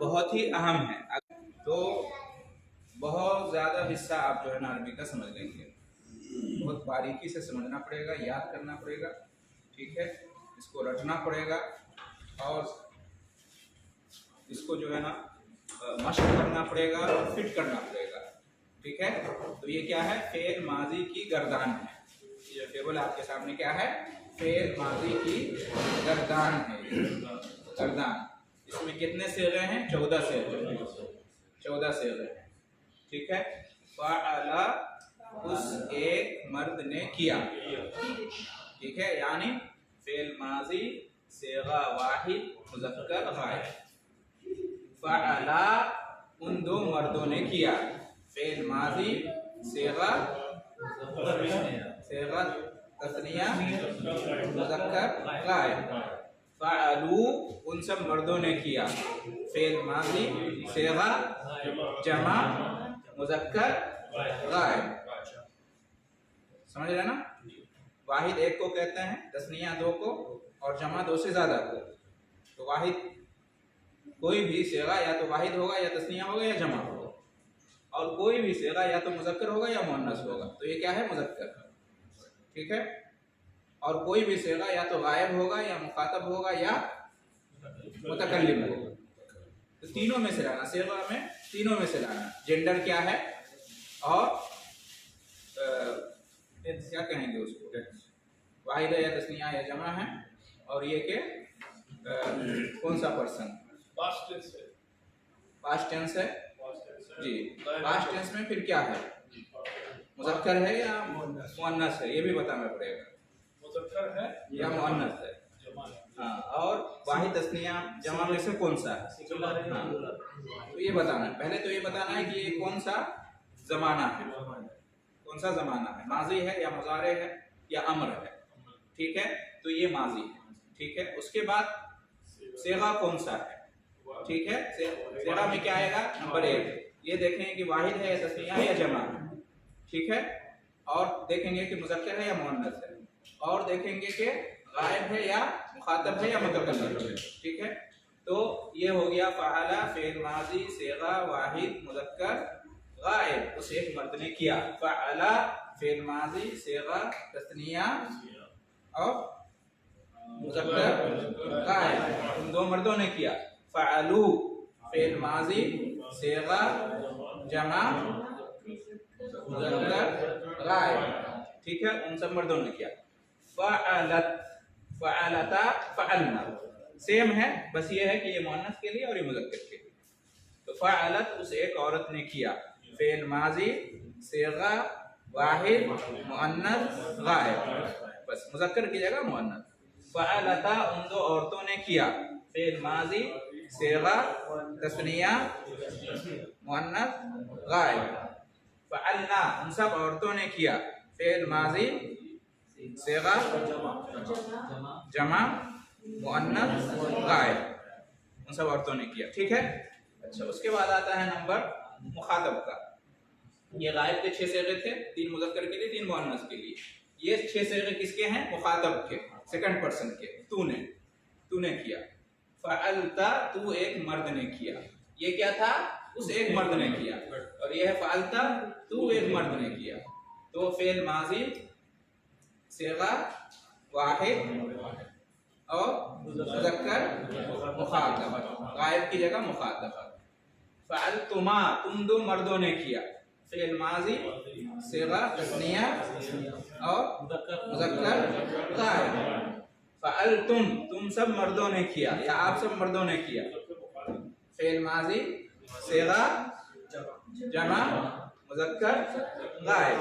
बहुत ही अहम है। तो बहुत ज़्यादा हिस्सा आप जो है ना अरबी का समझ लेंगे, बहुत बारीकी से समझना पड़ेगा, याद करना पड़ेगा, ठीक है, इसको रटना पड़ेगा और इसको जो है ना मशक करना पड़ेगा और फिट करना पड़ेगा, ठीक है। तो ये क्या है, फेल माजी की गर्दान है। ये टेबल आपके सामने क्या है, फेल माजी की गर्दान है, गर्दान। इसमें कितने सेरे हैं, 14 सेरे, 14 सेरे हैं, ठीक है। फ़अला उस एक मर्द ने किया, ठीक है, यानी फेल माजी सेगा वाहिद मुज़क्कर गायब। फ़अला उन दो मर्दों ने किया, फेल माजी सेगा तस्निया मुज़क्कर गायब। फ़अलू उन सब मर्दों ने किया, फेल माजी सेगा जमा मुज़क्कर गायब। समझ रहे ना, वाहिद एक को कहते हैं, तस्निया दो को और जमा दो से ज्यादा को। तो वाहिद कोई भी सेगा या तो वाहिद होगा या तस्निया होगा या जमा होगा, और कोई भी सेगा या तो मुज़क्कर होगा या मुअन्नस होगा। तो ये क्या है, मुज़क्कर, ठीक है। और कोई भी सेगा या तो गायब होगा या मुखातब होगा या मुतकल्लिम होगा। तो तीनों में से लाना, सेगा में तीनों में से लाना। जेंडर क्या है और क्या कहेंगे उसको, वाहिद है या तस्निया या जमा है, और ये के कौन सा पर्सन, पास्ट टेंस है, पास्ट टेंस है जी। पास्ट टेंस में फिर क्या है, मुज़क्कर है या मुअन्नस है, ये भी बताना पड़ेगा, मुज़क्कर है या मुअन्नस है। हाँ, और वाहिद तस्निया जमा में से कौन सा है, हाँ, तो ये बताना है। पहले तो ये बताना है कि ये कौन सा जमाना है, कौन सा जमाना है, माजी है या मुज़ारे है या अम्र है, ठीक है। तो ये माजी है, ठीक है। उसके बाद सेगा कौन सा है, ठीक है। सेगा में क्या आएगा, नंबर 1 ये देखेंगे कि वाहिद है या तस्निया है या जमा है, ठीक है। और देखेंगे कि मुज़क्कर है या मुअन्नस है, और देखेंगे कि गायब है या मुखातब है या मुतकल्लिम है, ठीक है। तो ये हो गया फ़अला फ़िल माज़ी सेगा वाहिद मुज़क्कर गायब, उस एक मर्द ने किया। फ़अला फ़िल माज़ी सेगा तस्निया और मुज़क्कर गायब, उन दो मर्दों ने किया। फ़अलू फ़िल माज़ी सेगा जमा मुज़क्कर गायब, ठीक है, उन सब मर्दों ने किया। फ़अलत फ़अलता फ़अलना सेम है, बस ये है कि ये मुअन्नस के लिए और ये मुज़क्कर के लिए। तो फ़अलत उस एक औरत ने किया, फ़िल माज़ी सेगा वाहिद मुअन्नस गायब, बस मुज़क्कर की जगह मुअन्नस। फ़अलता उन दो औरतों ने किया, फ़िल माज़ी सेगा तस्निया मुअन्नस गायब। फ़अलना उन सब औरतों ने किया, फ़िल माज़ी सेगा जमा मुअन्नस गायब, उन सब औरतों ने किया, ठीक है। अच्छा, उसके बाद आता है नंबर मुखातब का। ये गायब के 6 सेगे थे, 3 मुज़क्कर के लिए 3 मुअन्नस के लिए। ये 6 सेगे किसके हैं, मुखातब के, सेकंड पर्सन के। तूने किया। फ़अलता तू एक मर्द ने किया, ये क्या था, उस एक मर्द ने किया, और ये है फ़अलता तू एक मर्द ने किया। तो फ़िल माज़ी सेगा वाहिद और मुज़क्कर मुखातब, गायब की जगह मुखातब। फ़अलतुमा तुम दो मर्दों ने किया, फ़िल माज़ी सेगा तस्निया और मुज़क्कर गायब। फ़अलतुम तुम सब मर्दों ने किया या आप सब मर्दों ने किया, फ़िल माज़ी सेगा जमा मुज़क्कर गायब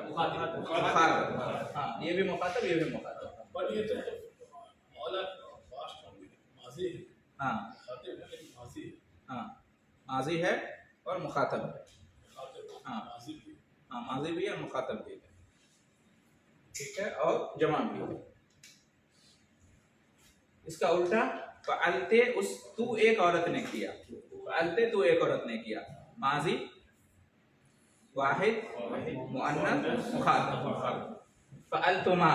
मुखातब। हाँ, ये भी मुखातब, ये भी मुखातब। पर ये तो औला पास्ट माजी है, हाँ माजी है, हाँ, माजी है और मुखातब है। हाँ हाँ, माजी भी है और मुखातब भी है, ठीक है, और जमा भी है। इसका उल्टा फ़अलते उस तू एक औरत ने किया, फ़अलते तू एक औरत ने किया, माजी वाहिद मुअन्नस मुखातब। फ़अलतुमा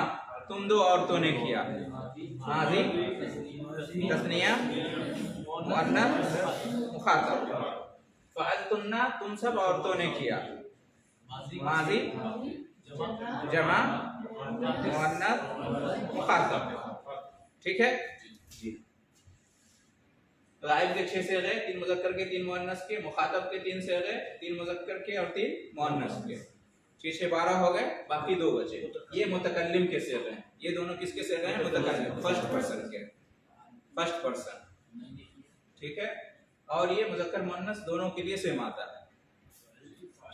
तुम दो औरतों ने किया, माजी तस्निया मुअन्नस मुखातब। फ़अल्तुन्ना तुम सब औरतों ने किया, माजी जमा मुअन्नस मुखातब। ठीक है जी। गायब के 6 सेगे, 3 मुज़क्कर के 3 मुअन्नस के, मुखातब के 3 सेगे, 3 मुज़क्कर के और 3 मुअन्नस के। 6 12 हो गए, बाकी 2 बचे। ये मुतकल्लिम के सेगे हैं। ये दोनों किसके सेगे हैं? मुतकल्लिम, फर्स्ट पर्सन के, फर्स्ट पर्सन। ठीक है। और ये मुज़क्कर मुअन्नस दोनों के लिए सेम आता है।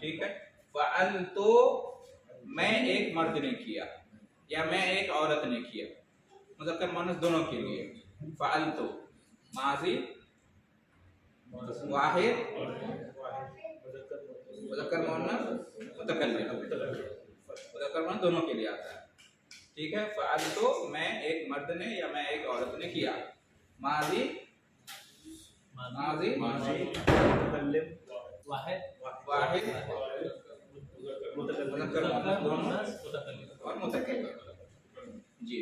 ठीक है। फ़अल तो मैं एक मर्द ने किया या मैं एक औरत ने किया, मुज़क्कर मुअन्नस दोनों के लिए। फ़अल तो माजी वाहिद मुज़क्कर मुअन्नस मुतकल्लिम, मुज़क्कर मुअन्नस दोनों के लिए आता है। ठीक है। फ़अल तो मैं एक मर्द ने या मैं एक औरत ने किया, माजी माजी मुतकल्लिम वाहिद मुज़क्कर मुअन्नस दोनों और मुतकल्लिम जी।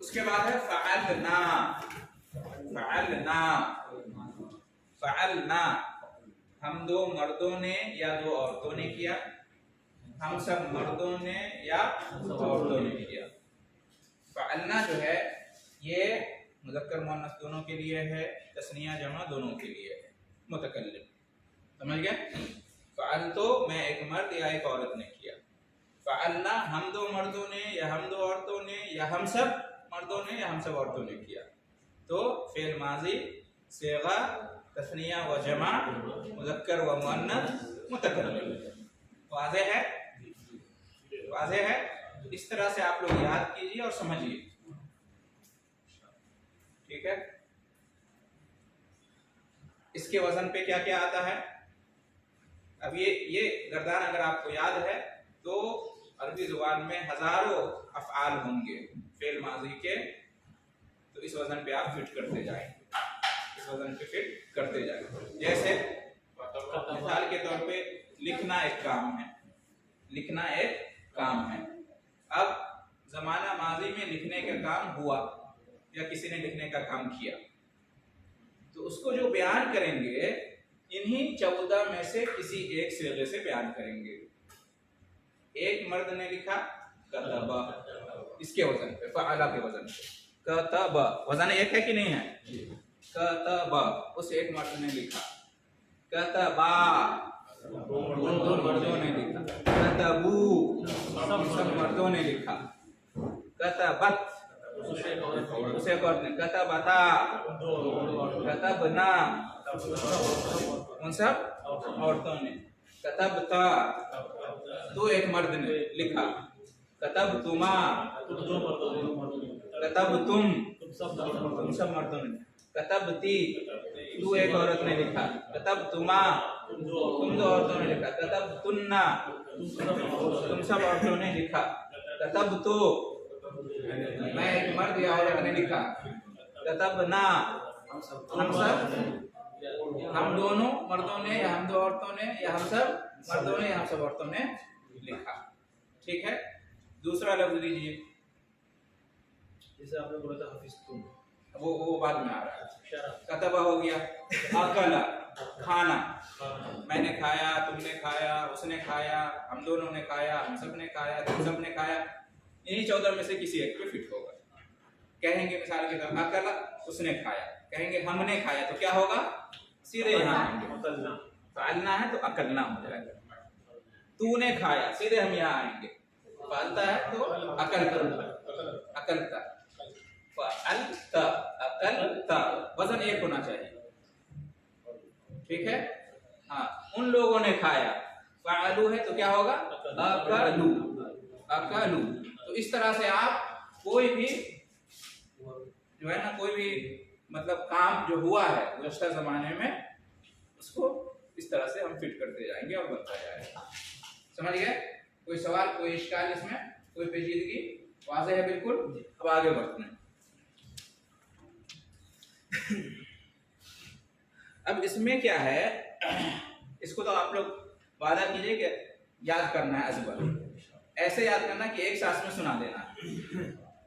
उसके बाद है फ़अलना, फ़अलना, फ़अलना हम 2 मर्दों ने या 2 औरतों ने किया, हम सब मर्दों ने या औरतों ने किया। फ़अलना जो है ये मुज़क्कर मुअन्नस दोनों के लिए है, तस्निया जमा दोनों के लिए है, मुतकल्लिम। समझ गए? फ़अल तो मैं एक मर्द या एक औरत ने किया, फ़अलना हम 2 मर्दों ने या हम 2 औरतों ने या हम सब मर्दों ने या हम सब औरतों ने किया। तो फ़िल माज़ी सेगा तस्निया व जमा मुज़क्कर व मुअन्नस मुतकल्लिम। वाज़े है? वाज़े है? इस तरह से आप लोग याद कीजिए और समझिए। ठीक है। इसके वजन पे क्या क्या आता है? अब ये गर्दान अगर आपको याद है तो अरबी जुबान में हजारों अफ़आल होंगे फ़िल माज़ी के, तो इस वजन पे आप फिट करते जाएंगे, इस वजन पे फिट करते जाएंगे। जैसे मिसाल के तौर पे लिखना एक काम है, लिखना एक काम है। अब ज़माना माज़ी में लिखने का काम हुआ या किसी ने लिखने का काम किया, तो उसको जो बयान करेंगे इन्हीं 14 में से किसी एक सिगे से बयान करेंगे। एक मर्द ने लिखा कतबा, इसके वजन पे, फ़अला के वजन पे, कतबा वजन एक है कि नहीं है? कतबा उस एक मर्द ने लिखा, कतबा उन 2 मर्दों ने लिखा, कतबू सब मर्दों ने लिखा, कतबत उसे एक औरत ने, कतबता कतबना उन सब औरतों ने, कतबता तो एक मर्द ने लिखा, कतबतुमा कतबतुम तुम सब मर्दों ने, कतबती तू एक औरत ने लिखा, कतबतुमा तुम 2 औरतों ने लिखा, कतबतुन्ना तुम सब औरतों ने लिखा, कतबतु मैं एक मर्द या औरत ने लिखा, कतबना हम सब, हम दोनों मर्दों ने या हम 2 औरतों ने या हम सब मर्दों ने या हम सब औरतों ने लिखा। ठीक है। दूसरा लफ्ज लीजिए, जैसे आपने बोला था हाफिज तुम, वो बाद में आ रहा है। कतबा हो गया, अकला खाना, मैंने खाया, तुमने खाया, उसने खाया, हम दोनों ने खाया, हम सब ने खाया, तुम सब ने खाया, इन्हीं 14 में से किसी एक पे फिट होगा। कहेंगे मिसाल के तौर अकला उसने खाया, कहेंगे हमने खाया, तो क्या होगा? सीधे यहाँ आएंगे, फ़अलना है तो अकलना हो जाएगा। तूने खाया, सीधे हम यहाँ आएंगे, फ़अलता है तो अकलता, अकलता, फ़अलता अकलता, वजन एक होना चाहिए। ठीक है। हाँ, उन लोगों ने खाया, फ़अलू है तो क्या होगा? अकलू, अकलू। तो इस तरह से आप कोई भी जो है ना, कोई भी मतलब काम जो हुआ है गुज़श्ता ज़माने में, उसको इस तरह से हम फिट करते जाएंगे और बनता जाएगा। समझ गए? कोई सवाल, कोई इश्काल इसमें, कोई पेचीदगी? वाज़ेह है बिल्कुल? अब आगे बढ़ते हैं। अब इसमें क्या है, इसको तो आप लोग वादा कीजिए कि याद करना है अजबर, ऐसे याद करना कि एक सांस में सुना देना है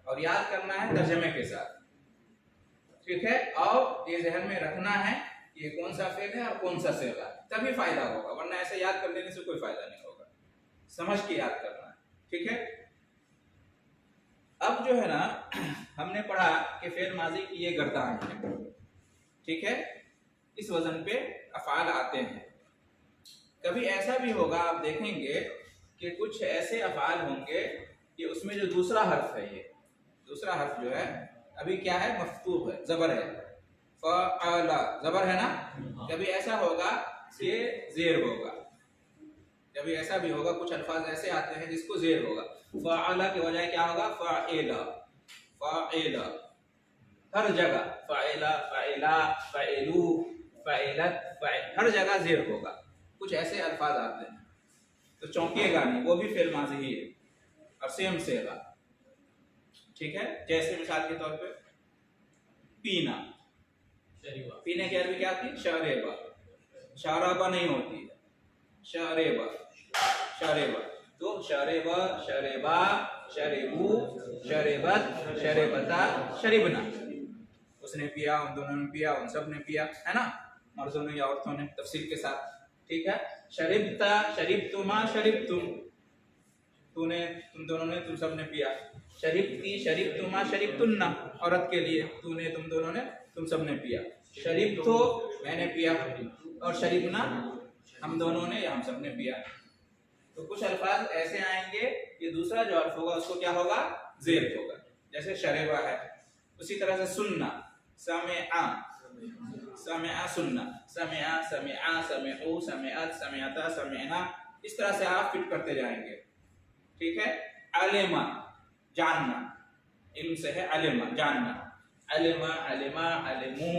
और याद करना है तर्जमे के साथ, ठीक है। और ये जहन में रखना है कि ये कौन सा फेल है और कौन सा सेगा, तभी फायदा होगा, वरना ऐसे याद कर लेने से कोई फायदा नहीं होगा। समझ के याद करना है, ठीक है। अब जो है ना, हमने पढ़ा कि फेल माजी की ये गर्दान है, ठीक है। इस वजन पे अफआल आते हैं। कभी ऐसा भी होगा, आप देखेंगे कि कुछ ऐसे अफआल होंगे कि उसमें जो दूसरा हर्फ है, ये दूसरा हर्फ जो है अभी क्या है, मफ्तूह है, जबर है, फ़अला जबर है ना। कभी ऐसा होगा कि जेर होगा, कभी ऐसा भी होगा, कुछ अल्फाज ऐसे आते हैं जिसको जेर होगा। फ़अला के बजाय क्या होगा, फ़अला, फ़अला। हर जगह फ़अला, फ़अला, फ़अलू, फ़अलत, हर जगह जेर होगा। कुछ ऐसे अल्फाज आते हैं तो चौंकिएगा नहीं, वो भी फेल माज़ी ही है और सेम सेगा, ठीक है। जैसे मिसाल के तौर पे पीना, पीने की अरबी क्या थी, शरेबा, शराबा नहीं होती, शरेबा, शरेबा। तो शरेबा, शरेबा, शरेबू, शरेबत, शरेबता, शरिबना। उसने पिया, उन दोनों ने पिया, उन सब ने पिया, है ना, मर्दों ने या औरतों ने, तफसील के साथ, ठीक है। शरिबता, शरिबतुमा, शरिबतुम, तूने, तुम दोनों ने, तुम सब ने पिया। शरिबती, शरिबतुमा, शरिबतुन्ना, औरत के लिए, तूने, तुम दोनों ने, तुम सब ने पिया। शरिबतो, मैंने पिया, और शरिबना, हम दोनों ने या हम सब ने पिया। तो कुछ अल्फाज ऐसे आएंगे कि दूसरा जो अर्फ होगा उसको क्या होगा, जेर होगा, जैसे शरेबा है। उसी तरह से सुन्ना, समेआ, समेआ सुन्ना, समेआ, समेआ, समेऊ, समेअत, समेअता, समेना, इस तरह से आप फिट करते जाएंगे, ठीक है। अलिमा, जानना, इल्म से है अलिमा, जानना, अलिमा, अलिमा, अलिमू,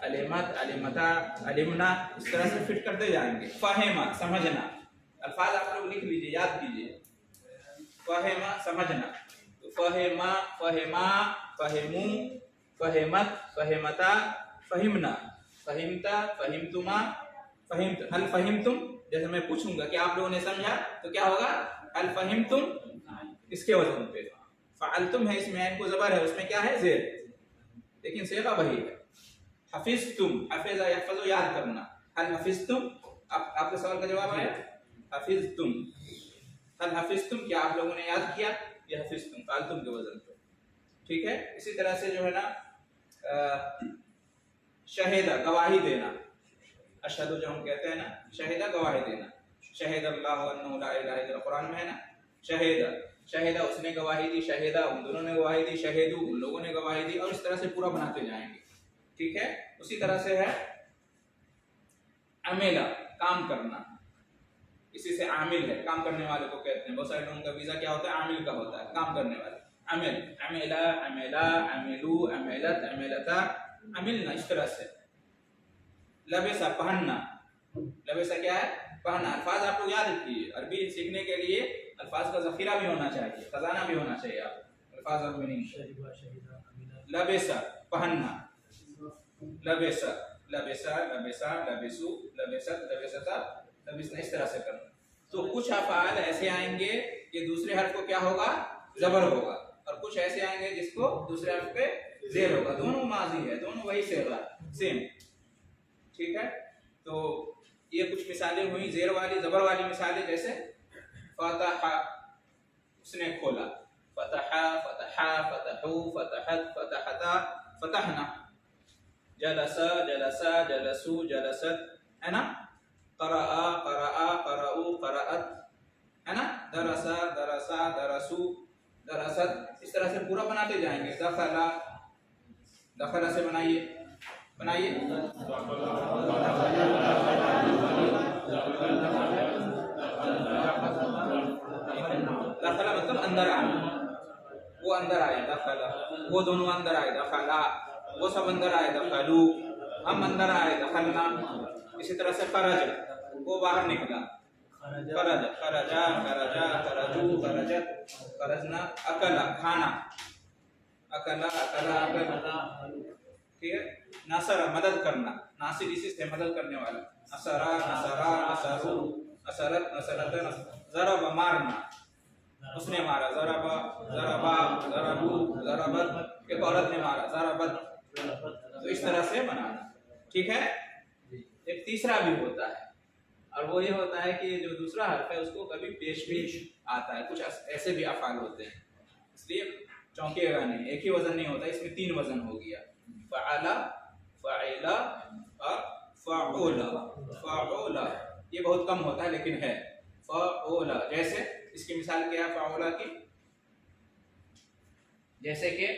अलिमत, अलिमता, अलिमना, इस तरह से फिट करते जाएंगे। फहिमा, समझना, अल्फाज आप लोग लिख लीजिए, याद कीजिए। फहिमा, समझना, तो फहिमा, फहिमा, फहिमू, फहिमत, फहिमता, फहिमना, फहिमता, फहिमतुमा, फहिमत, हल फहिमतुम। जैसे मैं पूछूंगा कि आप लोगों ने समझा, तो क्या होगा, हल फहिमतुम, इसके वजन पे। फ़अलतुम है, इसमें ऐन को ज़बर है, उसमें क्या है, ज़ेर, लेकिन सेगा वही है। हफिज़तुम, हफिज़ा यहफ़ज़ु, याद करना, हल हफिज़तुम, आपके सवाल का जवाब आया, हफिज़तुम, हल हफिज़तुम, क्या आप लोगों ने याद किया, ये हफिज़तुम, फ़अलतुम के वजन पे, ठीक है। इसी तरह से जो है ना, शहीदा, गवाही देना, अशहदु जो हम कहते हैं ना, शहीदा गवाही देना, शहीद अल्लाहु अन्नहु ला इलाहा इल्लल्लाह, कुरान में है ना। शहीदा, शहीदा उसने गवाही दी, शहीदा उन दोनों ने गवाही दी, शहीदू उन लोगों ने गवाही दी, और इस तरह से पूरा बनाते जाएंगे, ठीक है। उसी तरह से है अमेला, काम करना, इसी से आमिल है, काम करने वाले को कहते हैं। बहुत सारे लोगों का वीजा क्या होता है, आमिल का होता है, काम करने वाले। अमिल, अमेला, अमेला, अमिलू, अमेलत, अमेलता, अमिलना, इस तरह से। लबेसा, पहनना, लबेसा क्या है, पहनना। अल्फाज आप लोग याद रखिए, अरबी सीखने के लिए अल्फाज का जखीरा भी होना चाहिए, खजाना भी होना चाहिए आप अल्फाज और मीनिंग। लबेसा, पहनना, लबेसा, लबेसा, लबेसा, लबेसु, लबेसत, लबेसता, लबेसना, इस तरह से करना। तो कुछ अफ़आल ऐसे आएंगे कि दूसरे हर्फ को क्या होगा, जबर होगा, और कुछ ऐसे आएंगे जिसको दूसरे हर्फ पे जेर होगा। दोनों माजी है, दोनों वही सेगा, सेम, ठीक है। तो ये कुछ मिसालें हुई जेर वाली, जबर वाली मिसालें, जैसे फतहा, उसने खोला, फतहा, फतहा, फतहू, फतहत, फतहता, फतहना। जलसा, जलसा, जलसू, जलसत, है ना। क़रअ, क़रअ, क़रअू, क़रअत, है ना। दरसा, दरसा, दरसू, दरसत, इस तरह से पूरा बनाते जाएंगे। दखला, दखला से बनाइए, बनाइए। दखला मतलब अंदर आना, वो अंदर आए, दखला, वो दोनों अंदर आए, दखला, वो सब अंदर आए, दखलू, हम अंदर आए, दखलना। इसी तरह से खरज, वो बाहर निकला, खरज, खरजा, खरजा, खरजू, खरजत, खरजना। अकला, खाना, अकला, अकला, अकला, ठीक है। नसरा मदद करना, नासिर इसी से मदद करने वाला, नसरा नसरा नसरू नसरत नसरत, ज़रब मारना, उसने मारा, ज़रबा ज़रबा ज़रबू ज़रबत, एक औरत ने मारा, ज़रबत। तो इस तरह से बनाना, ठीक है। एक तीसरा भी होता है, और वो ये होता है कि जो दूसरा हर्फ है उसको कभी पेश भी आता है, कुछ ऐसे भी अफ़ाल होते हैं, इसलिए चौंकिएगा नहीं, एक ही वजन नहीं होता, इसमें 3 वजन हो गया, फ़अला फ़अला और फ़अला फ़अला। ये बहुत कम होता है लेकिन है फ़अला। जैसे इसकी मिसाल क्या है फ़अला की, जैसे कि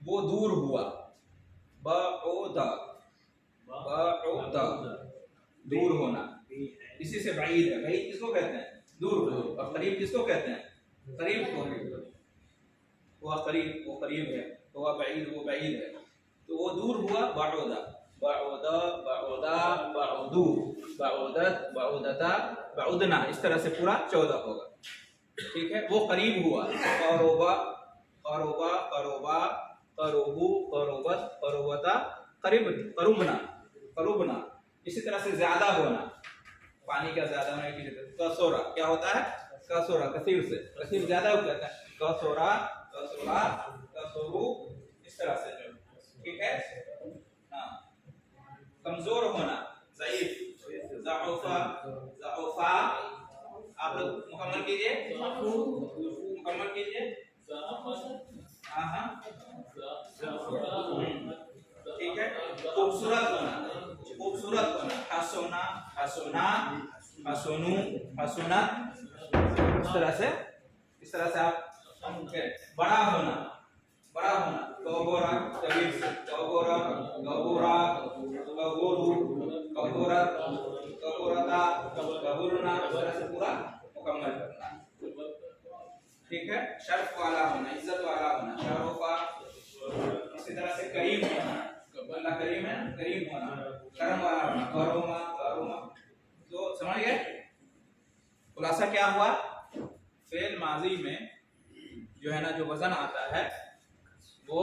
वो दूर हुआ, बऊदा बऊदा, दूर होना, इसी से बईद है, बईद किसको कहते हैं, दूर, और करीब किसको कहते हैं, करीब को, वो करीब, वो करीब है, तो वह बईद, वो बईद है, तो वो दूर हुआ, बऊदा बऊदा बऊदा बऊदू बऊदत बऊदता बऊदना, इस तरह से पूरा 14 होगा, ठीक है। वो करीब हुआ, करोबा करोबा करोबा करोबू करोबत करोबता, करीब करुबना करुबना, इसी तरह से ज्यादा होना, पानी का ज्यादा होने की जगह कसोरा क्या होता है, कसोरा, कसीर से, कसीर ज्यादा हो जाता है, कसोरा कसोरा कसोरू, इस तरह से, ठीक है। हाँ, कमजोर होना, ज़ईफ, ज़अफ़ा ज़अफ़ा, आप लोग मुकम्मल कीजिए, मुकम्मल कीजिए, हाँ हाँ, ठीक है। खूबसूरत होना, खूबसूरत होना, हसोना हसोना हसोनू हसोनत, इस तरह से आप, बड़ा होना, बड़ा होना, कबोरा, कबीर से, कबोरा कबोरा कबोरू कबोरत कबोरता कबोरना, इस तरह से पूरा मुकम्मल करना, ठीक है। शर्फ वाला होना, इज्जत वाला होना, शरोफा, इसी तरह से करीम होना, अल्लाह करीम है, करीम होना, करम वाला होना, करोमा करोमा। तो समझ गए, खुलासा क्या हुआ, फेल माजी में जो है ना, जो वजन आता है वो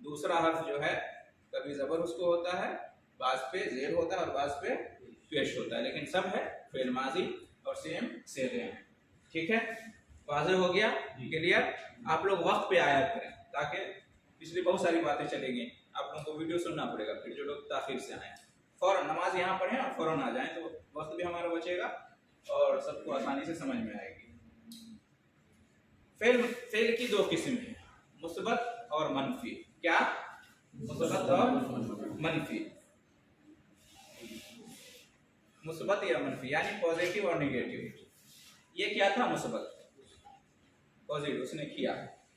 दूसरा हर्फ जो है कभी जबर उसको होता है, बाज पे जेर होता है और बाज पे पेश होता है, लेकिन सब है फेल माजी और सेम सेगे हैं, ठीक है। वाज़ेह हो गया, क्लियर। आप लोग वक्त पे आया करें ताकि पिछली बहुत सारी बातें चलेंगी, आप लोगों को वीडियो सुनना पड़ेगा, फिर जो लोग ताखिर से आए फौरन नमाज यहाँ पढ़ें और फौरन आ जाएं, तो वक्त भी हमारा बचेगा और सबको आसानी से समझ में आएगी। फेल की 2 किस्म है, मुस्बत और मनफी। क्या, मुस्बत और मनफी, मुस्बत या मनफी यानी पॉजिटिव और निगेटिव। ये क्या था, मुस्बत पॉजिटिव, उसने किया,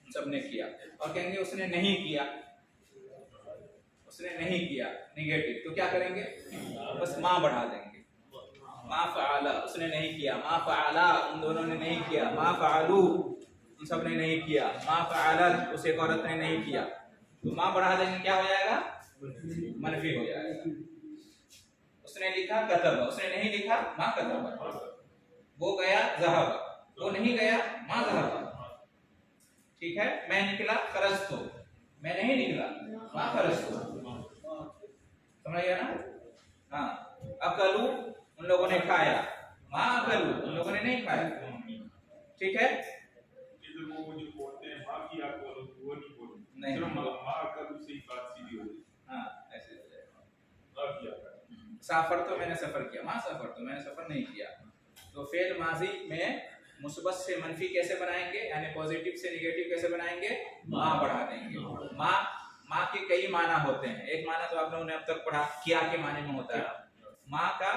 सबने किया, और कहेंगे उसने नहीं किया, उसने नहीं किया निगेटिव, तो क्या करेंगे, बस माँ बढ़ा देंगे, मा फ़अला, उसने नहीं किया, मा फ़अला, उन दोनों ने नहीं किया, मा फ़अलू, उन सब ने नहीं किया, मा फ़अलत, उस एक औरत ने नहीं किया, तो माँ बढ़ा देंगे, क्या हो जाएगा, मनफी हो जाएगा। उसने लिखा कतबा, उसने नहीं लिखा मा कतबा, वो गया ज़हबा, वो नहीं गया मा ज़हबा, ठीक है। मैं निकला खरजतु, मैं नहीं निकला मा खरजतु, समझ गया ना। हाँ, अकलू, उन लोगों ने खाया, मा अकलू, उन लोगों ने नहीं खाया, ठीक है। नहीं, हाँ ऐसे हो जाएगा। साफर तो मैंने सफर किया, मा सफर तो मैंने सफर नहीं किया। तो फेल माजी में मुस्बत से मनफी कैसे बनाएंगे, यानी पॉजिटिव से निगेटिव कैसे बनाएंगे, माँ बढ़ा देंगे। माँ के कई माना होते हैं, एक माना तो आप लोगों ने अब तक पढ़ा, किया के माने में होता है, माँ का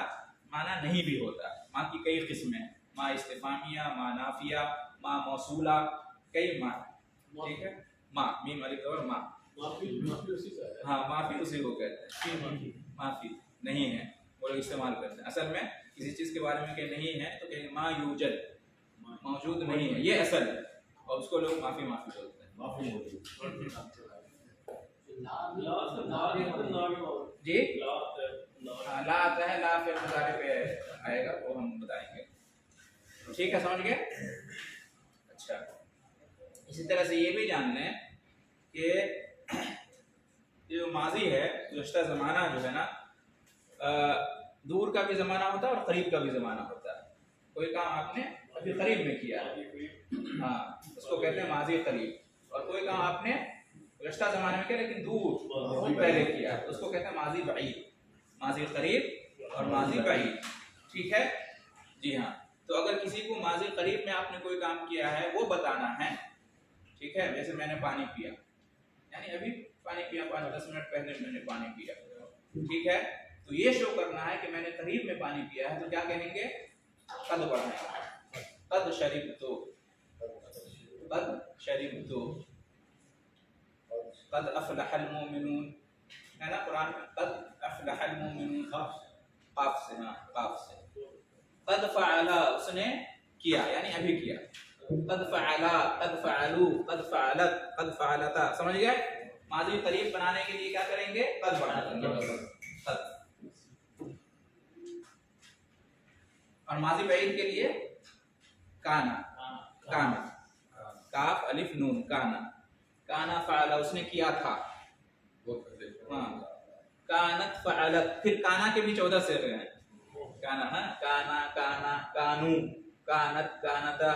माना नहीं भी होता, माँ की कई किस्में, माँ इस्तिफामिया, माँ नाफिया, माँ मौसूला, कई माँ, ठीक है। माँ मीम अलिफ और माँ, हाँ माफी उसी को कहते हैं, माफी नहीं है वो लोग इस्तेमाल करते हैं। असल में किसी चीज के बारे में कि नहीं है तो कहेंगे मा यूजद, मौजूद नहीं है, ये असल है, और उसको लोग माफी माफी बोलते हैं। जी हाँ, ला आता है, ला फिर मुजारे पे आएगा, वो हम बताएंगे, ठीक है, समझ गए। अच्छा, इसी तरह से ये भी जान लें कि ये जो माजी है, गुज़श्ता ज़माना जो है ना, दूर का भी ज़माना होता है और करीब का भी ज़माना होता है। कोई काम आपने अभी करीब में किया है, हाँ, उसको कहते हैं माजी करीब। और कोई काम आपने गुज़श्ता ज़माने में किया लेकिन दूर बहुत पहले किया, उसको कहते हैं माजी बईद। माजी करीब और माजी बईद, ठीक है जी हाँ। तो अगर किसी को माजी करीब में आपने कोई काम किया है वो बताना है, ठीक है। जैसे मैंने पानी पिया, यानी अभी पानी पिया, 5-10 मिनट पहले मैंने पानी पिया, ठीक है। तो ये शो करना है कि मैंने करीब में पानी पिया है, तो क्या कहेंगे, कद बढ़ाएंगे, कद शरीबतु, कद शरीबतु, कद अफलहल मोमिनून, है ना कुरान में, कद अफलहल मोमिनून, काफ से, हाँ काफ से। कद फ़अला, उसने किया यानी अभी किया, कद फ़अला, कद फ़अलू, कद फ़अलत, कद फ़अलता, समझ गए। माजी करीब बनाने के लिए क्या करेंगे, कद बढ़ा देंगे, कद। और माजी बईद के लिए काना, काना, काफ अलिफ नून, काना, काना फ़अला, उसने किया था, हाँ, कानत फ़अलत। फिर काना के भी 14 सिगरे हैं, काना, हाँ, काना, काना, कानू, कानत, कानता,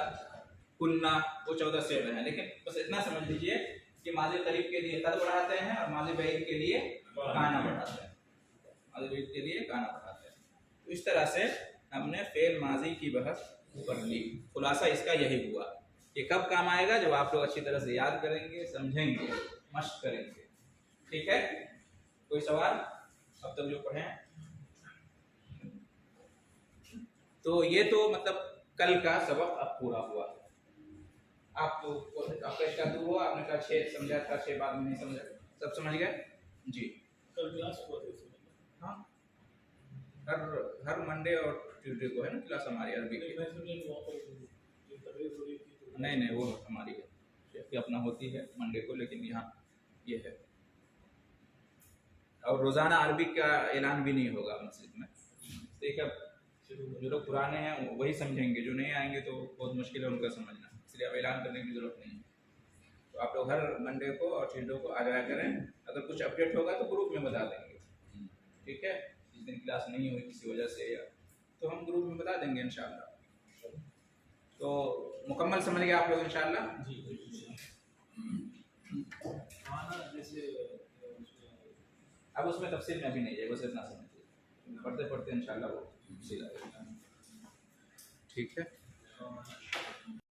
कुन्ना, वो 14 सिगरे हैं। लेकिन बस इतना समझ लीजिए कि माजी करीब के लिए कद बढ़ाते हैं और माजी बईद के लिए काना बढ़ाते हैं, माजी बईद के लिए काना बढ़ाते हैं। तो इस तरह से हमने फेल माजी की बहस कर ली। खुलासा इसका यही हुआ। ये कब काम आएगा, जब आप लोग अच्छी तरह से याद करेंगे, समझेंगे, मश्क करेंगे, ठीक है। कोई सवाल अब तक जो पढ़े? तो ये तो मतलब कल का सबक अब पूरा हुआ। आपको आपका इसका दूर हुआ, आपने कहा 6 समझा था, 6 बाद में नहीं समझा, सब समझ गए जी। कल क्लास हुआ था, हाँ, हर मंडे और ट्यूसडे को है ना क्लास हमारी अरबी की। मैं समझा कि वहाँ पर जो तकरीर हो रही थी तो नहीं वो हमारी है कि अपना होती है मंडे को, लेकिन यहाँ ये है। और रोज़ाना अरबी का ऐलान भी नहीं होगा मस्जिद में। ठीक है, जो लोग पुराने हैं वही समझेंगे, जो नहीं आएंगे तो बहुत मुश्किल है उनका समझना, इसलिए अब ऐलान करने की ज़रूरत नहीं है। तो आप लोग हर मंडे को और ट्यूसडे को आ जाया करें। अगर कुछ अपडेट होगा तो ग्रुप में बता देंगे, ठीक है। जिस दिन क्लास नहीं हुई किसी वजह से या, तो हम ग्रुप में बता देंगे इंशाल्लाह। तो मुकम्मल समझ गए आप लोग इंशाल्लाह जी। जैसे अब उसमें तफसील में अभी नहीं है, बस इतना समझिए, पढ़ते पढ़ते इंशाल्लाह वो सीधा, ठीक है।